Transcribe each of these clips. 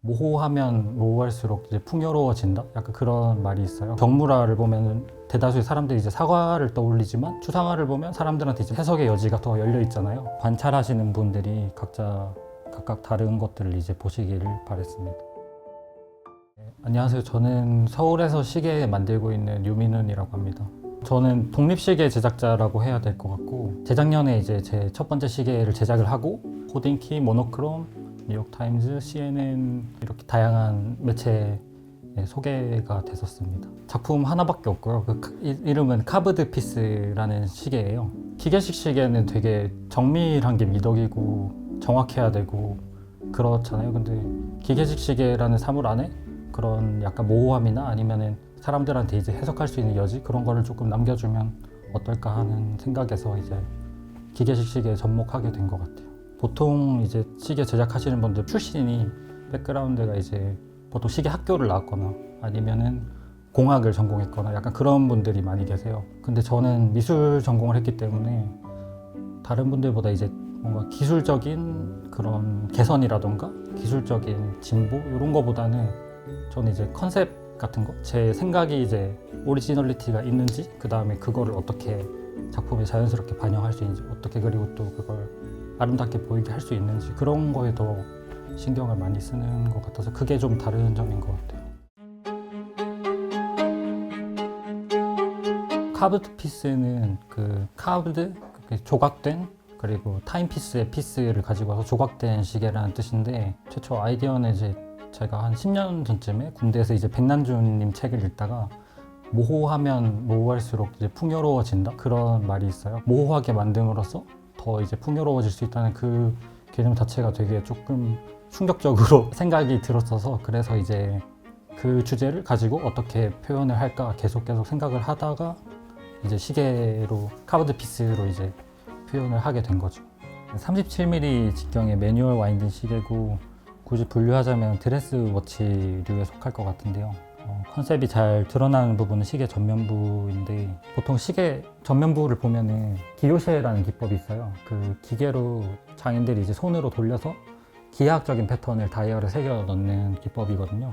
모호하면 모호할수록 이제 풍요로워진다? 약간 그런 말이 있어요. 경무라를 보면 대다수의 사람들이 이제 사과를 떠올리지만 추상화를 보면 사람들한테 이제 해석의 여지가 더 열려 있잖아요. 관찰하시는 분들이 각각 다른 것들을 이제 보시기를 바랬습니다. 네, 안녕하세요. 저는 서울에서 시계 만들고 있는 유민훈이라고 합니다. 저는 독립시계 제작자라고 해야 될 것 같고, 재작년에 이제 제 첫 번째 시계를 제작을 하고 호딩키, 모노크롬, 뉴욕타임즈, CNN 이렇게 다양한 매체에 소개가 됐었습니다. 작품 하나밖에 없고요. 이름은 카브드 피스라는 시계예요. 기계식 시계는 되게 정밀한 게 미덕이고 정확해야 되고 그렇잖아요. 근데 기계식 시계라는 사물 안에 그런 약간 모호함이나 아니면은 사람들한테 이제 해석할 수 있는 여지 그런 거를 조금 남겨주면 어떨까 하는 생각에서 이제 기계식 시계에 접목하게 된 것 같아요. 보통 이제 시계 제작하시는 분들 출신이 백그라운드가 이제 보통 시계 학교를 나왔거나 아니면은 공학을 전공했거나 약간 그런 분들이 많이 계세요. 근데 저는 미술 전공을 했기 때문에 다른 분들보다 이제 뭔가 기술적인 그런 개선이라던가 기술적인 진보 이런 거보다는 저는 이제 컨셉 같은 거, 제 생각이 이제 오리지널리티가 있는지, 그 다음에 그거를 어떻게 작품에 자연스럽게 반영할 수 있는지, 어떻게 그리고 또 그걸 아름답게 보이게 할 수 있는지 그런 거에 더 신경을 많이 쓰는 것 같아서 그게 좀 다른 점인 것 같아요. 카브드 피스는 그 카브드, 조각된, 그리고 타임피스의 피스를 가지고 와서 조각된 시계라는 뜻인데, 최초 아이디어는 이제 제가 한 10년 전쯤에 군대에서 이제 백난준님 책을 읽다가 모호하면 모호할수록 이제 풍요로워진다? 그런 말이 있어요. 모호하게 만듦으로써 더 이제 풍요로워질 수 있다는 그 개념 자체가 되게 조금 충격적으로 생각이 들었어서, 그래서 이제 그 주제를 가지고 어떻게 표현을 할까 계속 생각을 하다가 이제 시계로 카브드 피스로 이제 표현을 하게 된 거죠. 37mm 직경의 매뉴얼 와인딩 시계고, 굳이 분류하자면 드레스 워치류에 속할 것 같은데요. 컨셉이 잘 드러나는 부분은 시계 전면부인데, 보통 시계 전면부를 보면은 기요쉐라는 기법이 있어요. 그 기계로 장인들이 이제 손으로 돌려서 기하학적인 패턴을 다이얼에 새겨 넣는 기법이거든요.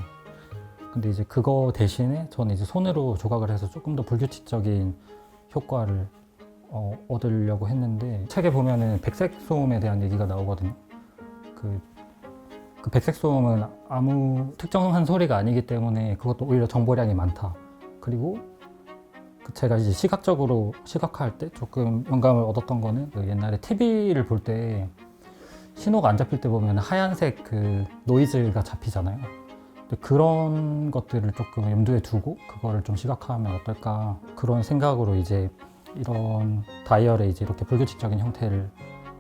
근데 이제 그거 대신에 저는 이제 손으로 조각을 해서 조금 더 불규칙적인 효과를 얻으려고 했는데, 책에 보면은 백색 소음에 대한 얘기가 나오거든요. 그 백색 소음은 아무 특정한 소리가 아니기 때문에 그것도 오히려 정보량이 많다. 그리고 제가 이제 시각적으로 시각화할 때 조금 영감을 얻었던 거는, 그 옛날에 TV를 볼 때 신호가 안 잡힐 때 보면 하얀색 그 노이즈가 잡히잖아요. 근데 그런 것들을 조금 염두에 두고 그거를 좀 시각화하면 어떨까, 그런 생각으로 이제 이런 다이얼에 이제 이렇게 불규칙적인 형태를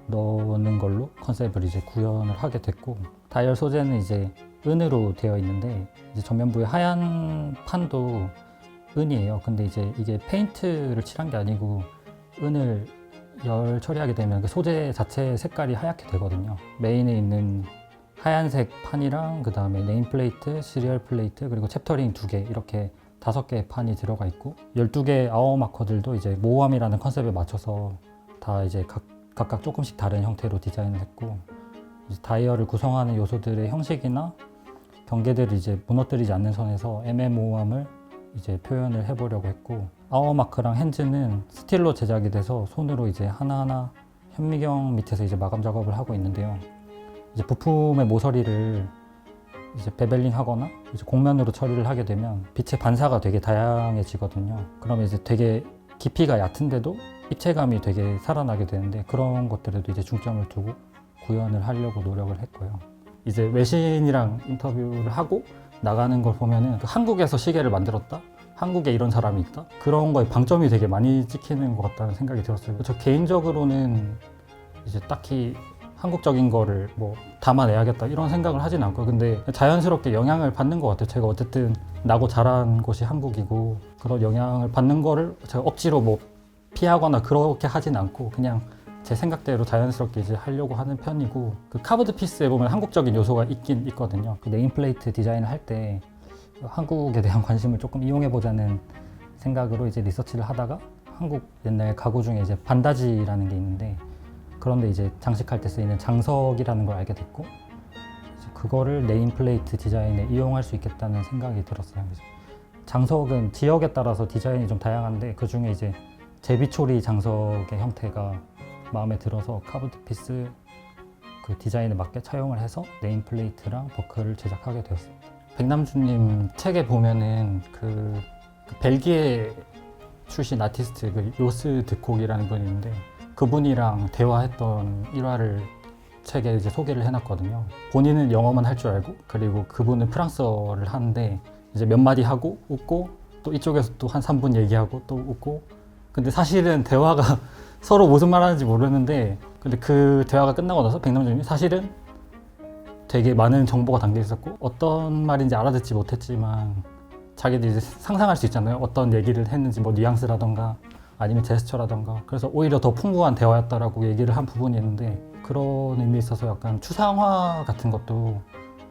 넣는 걸로 컨셉을 이제 구현을 하게 됐고, 다이얼 소재는 이제 은으로 되어 있는데, 이제 전면부의 하얀 판도 은이에요. 근데 이제 이게 페인트를 칠한 게 아니고 은을 열 처리하게 되면 그 소재 자체 색깔이 하얗게 되거든요. 메인에 있는 하얀색 판이랑 그 다음에 네임플레이트, 시리얼 플레이트, 그리고 챕터링 2개, 이렇게 5개의 판이 들어가 있고, 12개의 아워 마커들도 이제 모호함이라는 컨셉에 맞춰서 다 이제 각각 조금씩 다른 형태로 디자인을 했고, 이제 다이얼을 구성하는 요소들의 형식이나 경계들을 이제 무너뜨리지 않는 선에서 애매모호함을 이제 표현을 해보려고 했고, 아워마크랑 핸즈는 스틸로 제작이 돼서 손으로 이제 하나하나 현미경 밑에서 이제 마감 작업을 하고 있는데요. 이제 부품의 모서리를 이제 베벨링 하거나 이제 곡면으로 처리를 하게 되면 빛의 반사가 되게 다양해지거든요. 그러면 이제 되게 깊이가 얕은데도 입체감이 되게 살아나게 되는데, 그런 것들에도 이제 중점을 두고 구현을 하려고 노력을 했고요. 이제 외신이랑 인터뷰를 하고 나가는 걸 보면은 한국에서 시계를 만들었다? 한국에 이런 사람이 있다? 그런 거에 방점이 되게 많이 찍히는 것 같다는 생각이 들었어요. 저 개인적으로는 이제 딱히 한국적인 거를 뭐 담아내야겠다 이런 생각을 하진 않고, 근데 자연스럽게 영향을 받는 것 같아요. 제가 어쨌든 나고 자란 곳이 한국이고, 그런 영향을 받는 거를 제가 억지로 뭐 피하거나 그렇게 하진 않고 그냥 제 생각대로 자연스럽게 이제 하려고 하는 편이고, 그 카브드 피스에 보면 한국적인 요소가 있긴 있거든요. 그 네임플레이트 디자인을 할 때 한국에 대한 관심을 조금 이용해보자는 생각으로 이제 리서치를 하다가 한국 옛날 가구 중에 이제 반다지라는 게 있는데, 그런데 이제 장식할 때 쓰이는 장석이라는 걸 알게 됐고, 그거를 네임플레이트 디자인에 이용할 수 있겠다는 생각이 들었어요. 그래서 장석은 지역에 따라서 디자인이 좀 다양한데 그 중에 이제 제비초리 장석의 형태가 마음에 들어서 카브드 피스 그 디자인에 맞게 차용을 해서 네임플레이트랑 버클을 제작하게 되었습니다. 백남주님 책에 보면은 그 벨기에 출신 아티스트 그 요스 드콕이라는 분이 있는데 그분이랑 대화했던 일화를 책에 이제 소개를 해놨거든요. 본인은 영어만 할 줄 알고 그리고 그분은 프랑스어를 하는데 이제 몇 마디 하고 웃고 또 이쪽에서 또 한 3분 얘기하고 또 웃고 근데 사실은 대화가 서로 무슨 말 하는지 모르는데 근데 그 대화가 끝나고 나서 백남주님이 사실은 되게 많은 정보가 담겨 있었고 어떤 말인지 알아듣지 못했지만 자기도 이제 상상할 수 있잖아요. 어떤 얘기를 했는지 뭐 뉘앙스라던가 아니면 제스처라던가 그래서 오히려 더 풍부한 대화였다라고 얘기를 한 부분이 있는데 그런 의미에 있어서 약간 추상화 같은 것도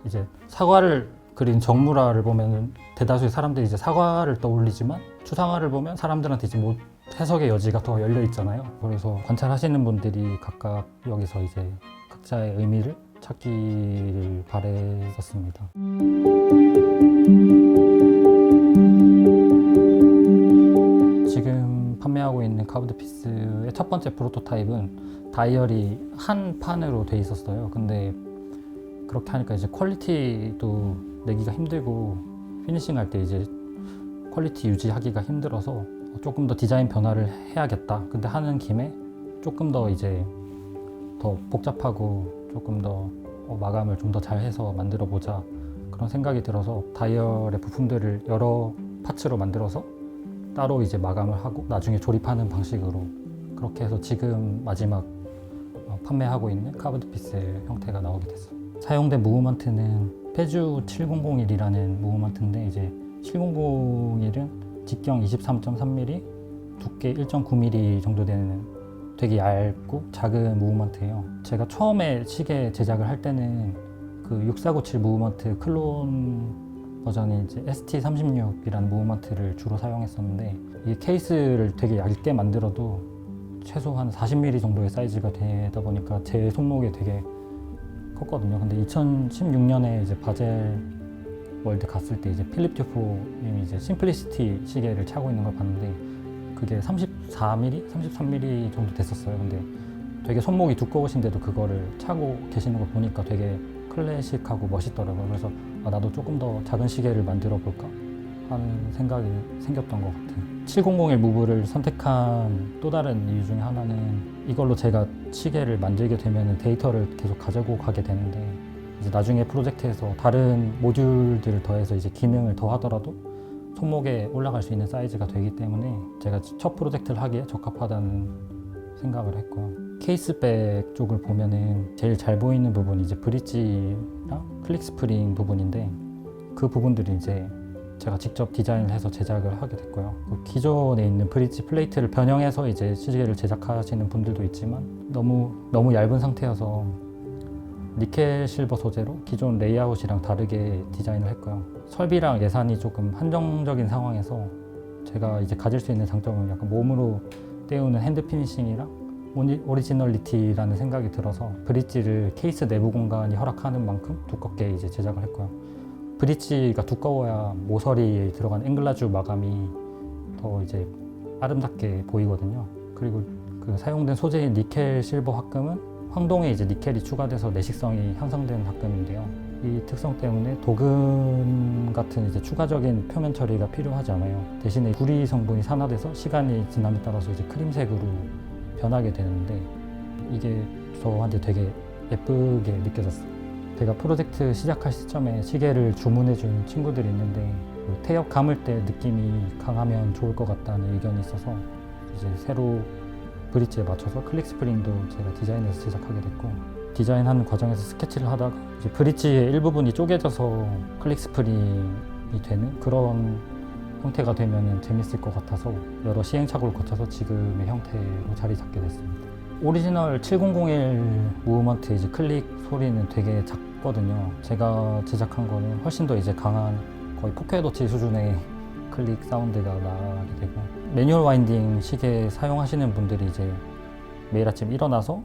이제 사과를 그린 정물화를 보면 대다수의 사람들이 이제 사과를 떠올리지만 추상화를 보면 사람들한테 이제 뭐 해석의 여지가 더 열려 있잖아요. 그래서 관찰하시는 분들이 각각 여기서 이제 각자의 의미를 찾기를 바랬었습니다. 지금 판매하고 있는 카브드 피스의 첫 번째 프로토타입은 다이얼이 한 판으로 돼 있었어요. 근데 그렇게 하니까 이제 퀄리티도 내기가 힘들고 피니싱 할 때 이제 퀄리티 유지하기가 힘들어서 조금 더 디자인 변화를 해야겠다. 근데 하는 김에 조금 더 이제 더 복잡하고 조금 더 마감을 좀 더 잘해서 만들어 보자 그런 생각이 들어서 다이얼의 부품들을 여러 파츠로 만들어서 따로 이제 마감을 하고 나중에 조립하는 방식으로 그렇게 해서 지금 마지막 판매하고 있는 카브드 피스의 형태가 나오게 됐어요. 사용된 무브먼트는 페주 7001이라는 무브먼트인데 이제 7001은 직경 23.3mm, 두께 1.9mm 정도 되는 되게 얇고 작은 무브먼트예요. 제가 처음에 시계 제작을 할 때는 그 6497 무브먼트 클론 버전이 이제 ST36이라는 무브먼트를 주로 사용했었는데 이 케이스를 되게 얇게 만들어도 최소한 40mm 정도의 사이즈가 되다 보니까 제 손목에 되게 컸거든요. 근데 2016년에 이제 바젤 월드 갔을 때 이제 필립 듀포님이 이제 심플리시티 시계를 차고 있는 걸 봤는데 그게 34mm, 33mm 정도 됐었어요. 근데 되게 손목이 두꺼우신데도 그거를 차고 계시는 걸 보니까 되게 클래식하고 멋있더라고요. 그래서 나도 조금 더 작은 시계를 만들어 볼까 하는 생각이 생겼던 것 같아요. 7001 무브를 선택한 또 다른 이유 중에 하나는 이걸로 제가 시계를 만들게 되면 데이터를 계속 가지고 가게 되는데 이제 나중에 프로젝트에서 다른 모듈들을 더해서 이제 기능을 더 하더라도 손목에 올라갈 수 있는 사이즈가 되기 때문에 제가 첫 프로젝트를 하기에 적합하다는 생각을 했고요. 케이스백 쪽을 보면은 제일 잘 보이는 부분이 이제 브릿지랑 클릭 스프링 부분인데 그 부분들이 이제 제가 직접 디자인을 해서 제작을 하게 됐고요. 그 기존에 있는 브릿지 플레이트를 변형해서 이제 시계를 제작하시는 분들도 있지만 너무 얇은 상태여서 니켈 실버 소재로 기존 레이아웃이랑 다르게 디자인을 했고요. 설비랑 예산이 조금 한정적인 상황에서 제가 이제 가질 수 있는 장점은 약간 몸으로 때우는 핸드 피니싱이랑 오리지널리티라는 생각이 들어서 브릿지를 케이스 내부 공간이 허락하는 만큼 두껍게 이제 제작을 했고요. 브릿지가 두꺼워야 모서리에 들어간 앵글라주 마감이 더 이제 아름답게 보이거든요. 그리고 그 사용된 소재인 니켈 실버 합금은 황동에 이제 니켈이 추가돼서 내식성이 향상된 합금인데요. 이 특성 때문에 도금 같은 이제 추가적인 표면 처리가 필요하지 않아요. 대신에 구리 성분이 산화돼서 시간이 지남에 따라서 이제 크림색으로 변하게 되는데 이게 저한테 되게 예쁘게 느껴졌어요. 제가 프로젝트 시작할 시점에 시계를 주문해준 친구들이 있는데 태엽 감을 때 느낌이 강하면 좋을 것 같다는 의견이 있어서 이제 새로 브릿지에 맞춰서 클릭 스프링도 제가 디자인해서 제작하게 됐고 디자인하는 과정에서 스케치를 하다가 이제 브릿지의 일부분이 쪼개져서 클릭 스프링이 되는 그런 형태가 되면 재밌을 것 같아서 여러 시행착오를 거쳐서 지금의 형태로 자리 잡게 됐습니다. 오리지널 7001 무브먼트 이제 클릭 소리는 되게 작거든요. 제가 제작한 거는 훨씬 더 이제 강한 거의 포켓워치 수준의 클릭 사운드가 나게 되고 매뉴얼 와인딩 시계 사용하시는 분들이 이제 매일 아침 일어나서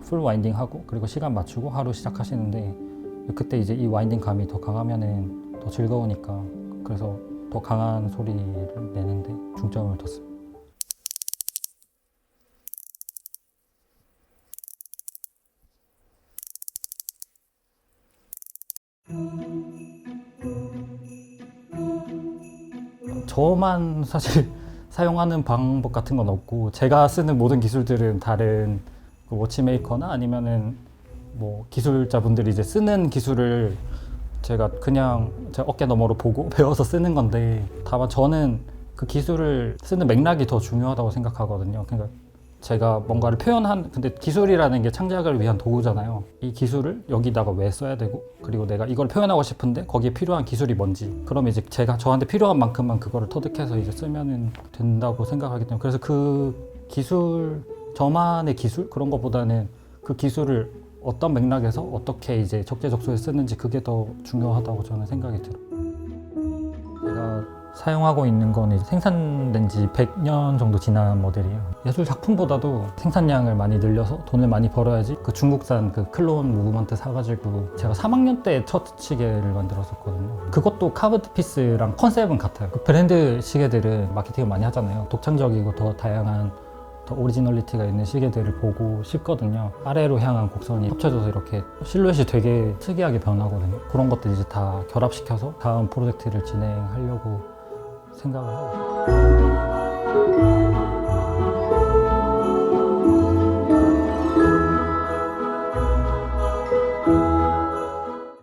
풀 와인딩 하고 그리고 시간 맞추고 하루 시작하시는데 그때 이제 이 와인딩 감이 더 강하면은 더 즐거우니까 그래서 더 강한 소리를 내는데 중점을 뒀습니다. 저만 사실 사용하는 방법 같은 건 없고 제가 쓰는 모든 기술들은 다른 그 워치메이커나 아니면은 뭐 기술자분들이 이제 쓰는 기술을 제가 그냥 제 어깨 너머로 보고 배워서 쓰는 건데 다만 저는 그 기술을 쓰는 맥락이 더 중요하다고 생각하거든요. 그러니까 제가 뭔가를 근데 기술이라는 게 창작을 위한 도구잖아요. 이 기술을 여기다가 왜 써야 되고, 그리고 내가 이걸 표현하고 싶은데 거기에 필요한 기술이 뭔지. 그러면 이제 제가 저한테 필요한 만큼만 그거를 터득해서 이제 쓰면 된다고 생각하기 때문에. 그래서 그 기술, 저만의 기술? 그런 것보다는 그 기술을 어떤 맥락에서 어떻게 이제 적재적소에 쓰는지 그게 더 중요하다고 저는 생각이 들어요. 제가 사용하고 있는 건 이제 생산된 지 100년 정도 지난 모델이에요. 예술 작품보다도 생산량을 많이 늘려서 돈을 많이 벌어야지 그 중국산 그 클론 무브먼트 사가지고 제가 3학년 때 첫 시계를 만들었었거든요. 그것도 카브드 피스랑 컨셉은 같아요. 그 브랜드 시계들은 마케팅을 많이 하잖아요. 독창적이고 더 다양한 더 오리지널리티가 있는 시계들을 보고 싶거든요. 아래로 향한 곡선이 합쳐져서 이렇게 실루엣이 되게 특이하게 변하거든요. 그런 것들 이제 다 결합시켜서 다음 프로젝트를 진행하려고 생각을 하고 있어요.